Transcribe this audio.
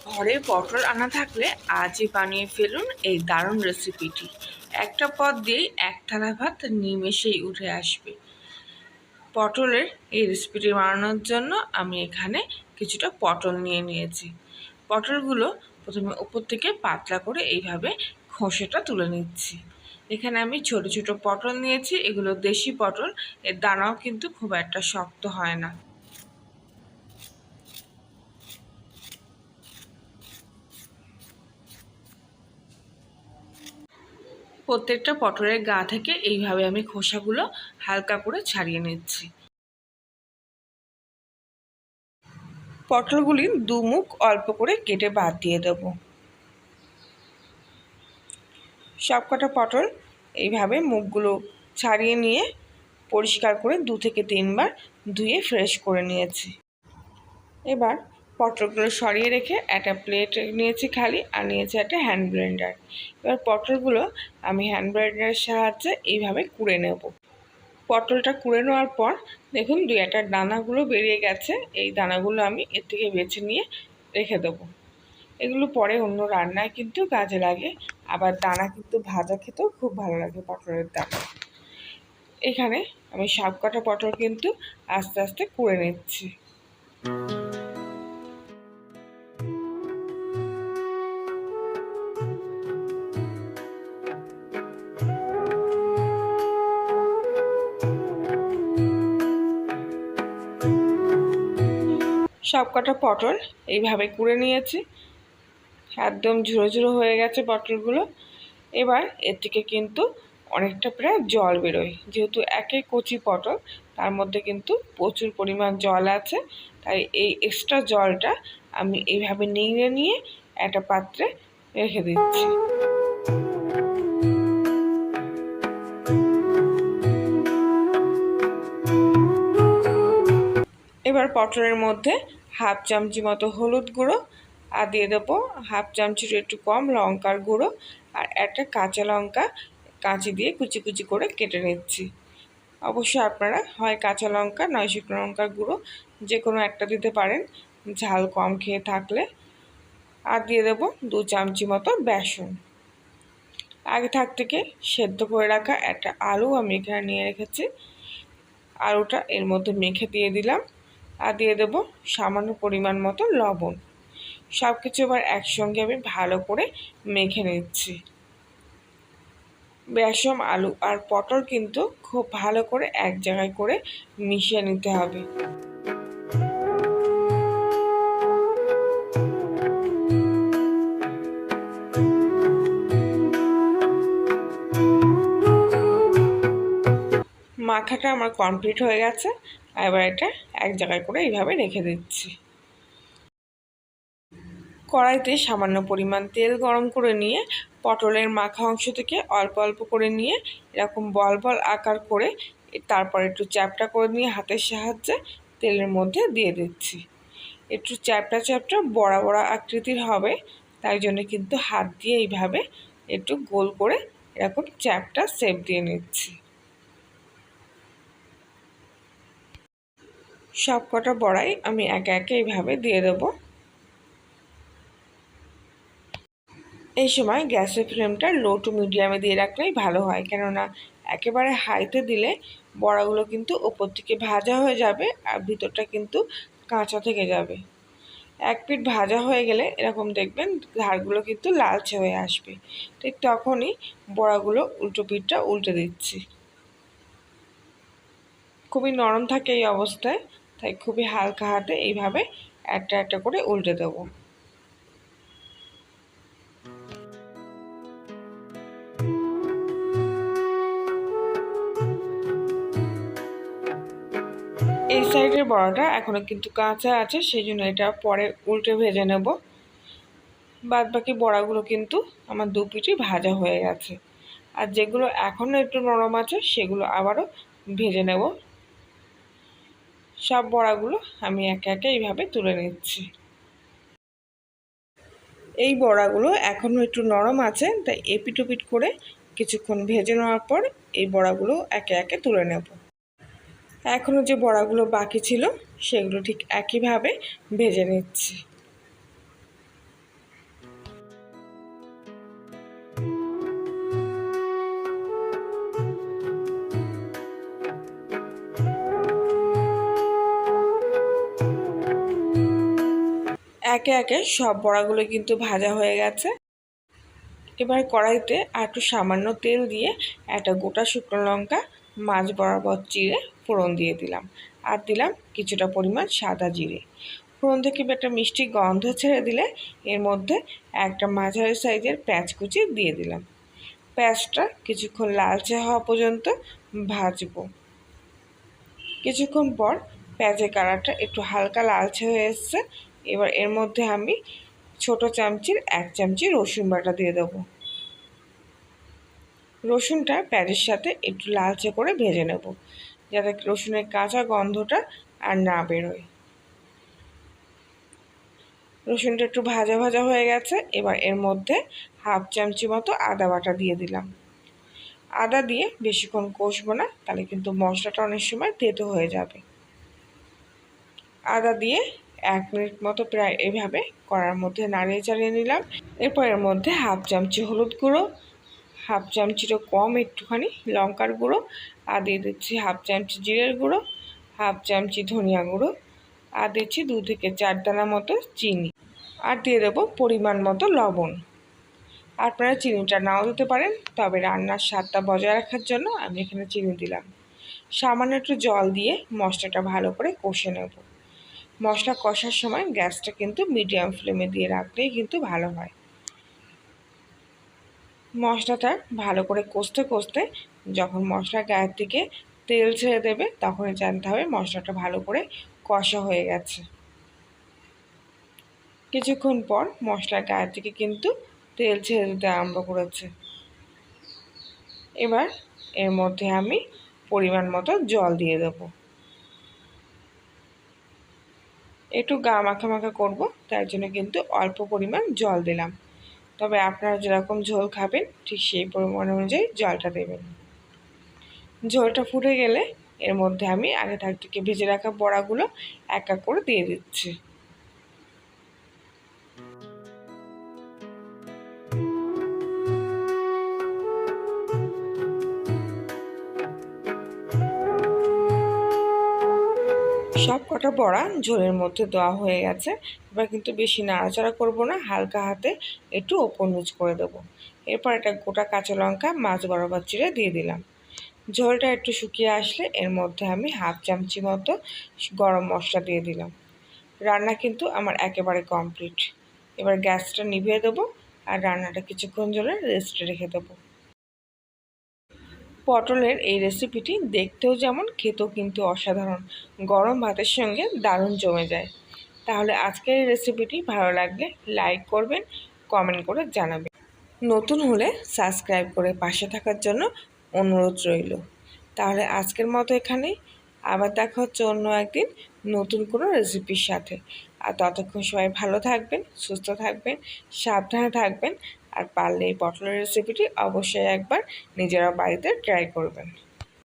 ঘরে পটল আনা থাকলে আজই বানিয়ে ফেলুন এই দারুণ রেসিপিটি। একটা পদ দিয়েই এক থালা ভাত নিমেষেই উঠে আসবে। পটলের এই রেসিপিটি বানানোর জন্য আমি এখানে কিছুটা পটল নিয়ে নিয়েছি। পটলগুলো প্রথমে উপর থেকে পাতলা করে এইভাবে খোসাটা তুলে নিচ্ছি। এখানে আমি ছোট ছোট পটল নিয়েছি, এগুলো দেশি পটল, এর দানাও কিন্তু খুব একটা শক্ত হয় না। প্রত্যেকটা পটলের গা থেকে এইভাবে আমি খোসাগুলো হালকা করে ছাড়িয়ে নিচ্ছি। পটলগুলি দুমুখ অল্প করে কেটে বাদ দিয়ে দেব। সবকটা পটল এইভাবে মুখগুলো ছাড়িয়ে নিয়ে পরিষ্কার করে 2 থেকে 3 বার ধুয়ে ফ্রেশ করে নিয়েছি। এবার পটলগুলো সরিয়ে রেখে একটা প্লেট নিয়েছি খালি, আর নিয়েছি একটা হ্যান্ড ব্লেন্ডার। এবার পটলগুলো আমি হ্যান্ড ব্লেন্ডারের সাহায্যে এইভাবে কুড়ে নেব। পটলটা কুড়ে নেওয়ার পর দেখুন 2-1টা দানাগুলো বেরিয়ে গেছে। এই দানাগুলো আমি এর থেকে বেছে নিয়ে রেখে দেবো। এগুলো পরে অন্য রান্নায় কিন্তু কাজে লাগে, আবার দানা কিন্তু ভাজা খেতেও খুব ভালো লাগে পটলের দানা। এখানে আমি সবকটা পটল কিন্তু আস্তে আস্তে কুড়ে নিচ্ছি। সবকটা পটল এইভাবে কুড়ে নিয়েছি, একদম ঝুড়ো ঝুড়ো হয়ে গেছে পটলগুলো। এবার এর থেকে কিন্তু অনেকটা প্রায় জল বেরোয়, যেহেতু একে কচি পটল তার মধ্যে কিন্তু প্রচুর পরিমাণ জল আছে, তাই এই এক্সট্রা জলটা আমি এইভাবে নিংড়ে নিয়ে একটা পাত্রে রেখে দিচ্ছি। এবার পটলের মধ্যে হাফ চামচি মতো হলুদ গুঁড়ো, আর দিয়ে দেবো হাফ চামচির একটু কম লঙ্কার গুঁড়ো, আর একটা কাঁচা লঙ্কা কাঁচি দিয়ে কুচি কুচি করে কেটে নিচ্ছি। অবশ্যই আপনারা হয় কাঁচা লঙ্কা নয় শুকনো লঙ্কার গুঁড়ো যে কোনো একটা দিতে পারেন ঝাল কম খেয়ে থাকলে। আর দিয়ে দেবো 2 চামচি মতো বেসন। আগে থেকে সেদ্ধ করে রাখা একটা আলু আমি এখানে নিয়ে রেখেছি, আলুটা এর মধ্যে মেখে দিয়ে দিলাম। আর দিয়ে দেবো সামান্য পরিমাণ মতো লবণ। সব কিছু এবার একসঙ্গে আমি ভালো করে মেখে নিচ্ছি। বেসন, আলু আর পটল কিন্তু খুব ভালো করে এক জায়গায় করে মিশিয়ে নিতে হবে। মাখাটা আমার কমপ্লিট হয়ে গেছে। এবার এটা এক জায়গায় করে এইভাবে রেখে দিচ্ছি। কড়াইতে সামান্য পরিমাণ তেল গরম করে নিয়ে পটলের মাখা অংশ থেকে অল্প অল্প করে নিয়ে এরকম বল বল আকার করে তারপর একটু চ্যাপটা করে নিয়ে হাতের সাহায্যে তেলের মধ্যে দিয়ে দিচ্ছি। একটু চ্যাপটা চ্যাপটা বড়া বড়া আকৃতির হবে, তাই জন্য কিন্তু হাত দিয়ে এইভাবে একটু গোল করে এরকম চ্যাপটা শেপ দিয়ে নিচ্ছি। সব কটা বড়াই আমি একে একে এইভাবে দিয়ে দেবো। এই সময় গ্যাসের ফ্লেমটা লো টু মিডিয়ামে দিয়ে রাখলেই ভালো হয়, কেননা একেবারে হাইতে দিলে বড়াগুলো কিন্তু ওপর থেকে ভাজা হয়ে যাবে আর ভিতরটা কিন্তু কাঁচা থেকে যাবে। এক পিঠ ভাজা হয়ে গেলে এরকম দেখবেন ধারগুলো কিন্তু লালচে হয়ে আসবে, ঠিক তখনই বড়াগুলো উল্টো পিঠটা উল্টে দিচ্ছি। খুবই নরম থাকে এই অবস্থায়, তাই খুবই হালকা হাতে এইভাবে একটা একটা করে উল্টে দেবো। এই সাইডের বড়াটা এখনো কিন্তু কাঁচা আছে, সেই জন্য এটা পরে উল্টে ভেজে নেব। বাদ বাকি বড়াগুলো কিন্তু আমার দু পিঠই ভাজা হয়ে গেছে, আর যেগুলো এখনও একটু নরম আছে সেগুলো আবারও ভেজে নেব। সব বড়াগুলো আমি একে একে এইভাবে তুলে নিচ্ছি। এই বড়াগুলো এখনও একটু নরম আছে, তাই এপিট ওপিট করে কিছুক্ষণ ভেজে নেওয়ার পর এই বড়াগুলো একে একে তুলে নেব। এখনও যে বড়াগুলো বাকি ছিল সেগুলো ঠিক একইভাবে ভেজে নিচ্ছি। একে একে সব বড়াগুলো কিন্তু ভাজা হয়ে গেছে। এবার কড়াইতে আর একটু সামান্য তেল দিয়ে একটা গোটা শুকনো লঙ্কা মাঝ বরাবর চিড়ে ফোড়ন দিয়ে দিলাম, আর দিলাম কিছুটা পরিমাণ সাদা জিরে। ফোড়ন থেকে একটা মিষ্টি গন্ধ ছেড়ে দিলে এর মধ্যে একটা মাঝারি সাইজের পেঁয়াজ কুচি দিয়ে দিলাম। পেঁয়াজটা কিছুক্ষণ লালচে হওয়া পর্যন্ত ভাজবো। কিছুক্ষণ পর পেঁয়াজের কালারটা একটু হালকা লালচে হয়ে এসছে। এবার এর মধ্যে আমি ছোট চামচির 1 চামচি রসুন বাটা দিয়ে দেবো। রসুনটা পেঁয়াজের সাথে একটু লালচে করে ভেজে নেব, যাতে রসুনের কাঁচা গন্ধটা আর না বেরোয়। রসুনটা একটু ভাজা ভাজা হয়ে গেছে। এবার এর মধ্যে 1/2 চামচি মতো আদা বাটা দিয়ে দিলাম। আদা দিয়ে বেশিক্ষণ কষবো না, তাহলে কিন্তু মশলাটা অনেক সময় তেতো হয়ে যাবে। আদা দিয়ে 1 মিনিট মতো প্রায় এইভাবে কড়ার মধ্যে নাড়িয়ে চাড়িয়ে নিলাম। এরপর এর মধ্যে 1/2 চামচি হলুদ গুঁড়ো, 1/2 চামচিরও কম একটুখানি লঙ্কার গুঁড়ো, আর দিয়ে দিচ্ছি 1/2 চামচি জিরের গুঁড়ো, 1/2 চামচি ধনিয়া গুঁড়ো, আর দিচ্ছি 2 থেকে 4 দানা মতো চিনি, আর দিয়ে দেবো পরিমাণ মতো লবণ। আপনারা চিনিটা নাও দিতে পারেন, তবে রান্নার স্বাদটা বজায় রাখার জন্য আমি এখানে চিনি দিলাম। সামান্য একটু জল দিয়ে মশলাটা ভালো করে কষে নেব। মশলা কষার সময় গ্যাসটা কিন্তু মিডিয়াম ফ্লেমে দিয়ে রাখলেই কিন্তু ভালো হয়। মশলাটা ভালো করে কষতে কষতে যখন মশলা গায়ের থেকে তেল ছেড়ে দেবে, তখনই জানতে হবে মশলাটা ভালো করে কষা হয়ে গেছে। কিছুক্ষণ পর মশলার গায়ের থেকে কিন্তু তেল ছেড়ে দিতে আরম্ভ করেছে। এবার এর মধ্যে আমি পরিমাণ মতো জল দিয়ে দেব। একটু গা মাখা মাখা করবো, তার জন্য কিন্তু অল্প পরিমাণ জল দিলাম। তবে আপনারা যেরকম ঝোল খাবেন ঠিক সেই পরিমাণ অনুযায়ী জলটা দেবেন। ঝোলটা ফুটে গেলে এর মধ্যে আমি আগে থেকে ভেজে রাখা বড়াগুলো এক এক করে দিয়ে দিচ্ছি। সব কটা বড়া ঝোলের মধ্যে দেওয়া হয়ে গেছে। এবার কিন্তু বেশি নাড়াচাড়া করব না, হালকা হাতে একটু ওপর নিচ করে দেবো। এরপর একটা গোটা কাঁচা লঙ্কা মাঝ বরাবর চিড়ে দিয়ে দিলাম। ঝোলটা একটু শুকিয়ে আসলে এর মধ্যে আমি 1/2 চামচি মতো গরম মশলা দিয়ে দিলাম। রান্না কিন্তু আমার একেবারে কমপ্লিট। এবার গ্যাসটা নিভিয়ে দেবো আর রান্নাটা কিছুক্ষণ জন্য রেস্টে রেখে দেবো। পটলের এই রেসিপিটি দেখতেও যেমন, খেতেও কিন্তু অসাধারণ। গরম ভাতের সঙ্গে দারুণ জমে যায়। তাহলে আজকের এই রেসিপিটি ভালো লাগলে লাইক করবেন, কমেন্ট করে জানাবেন। নতুন হলে সাবস্ক্রাইব করে পাশে থাকার জন্য অনুরোধ রইল। তাহলে আজকের মতো এখানেই, আবার দেখা হচ্ছে অন্য একদিন নতুন কোনো রেসিপির সাথে। আর ততক্ষণ সবাই ভালো থাকবেন, সুস্থ থাকবেন, সাবধানে থাকবেন। আর পারলে এই পটলের রেসিপিটি অবশ্যই একবার নিজেরা বাড়িতে ট্রাই করবেন।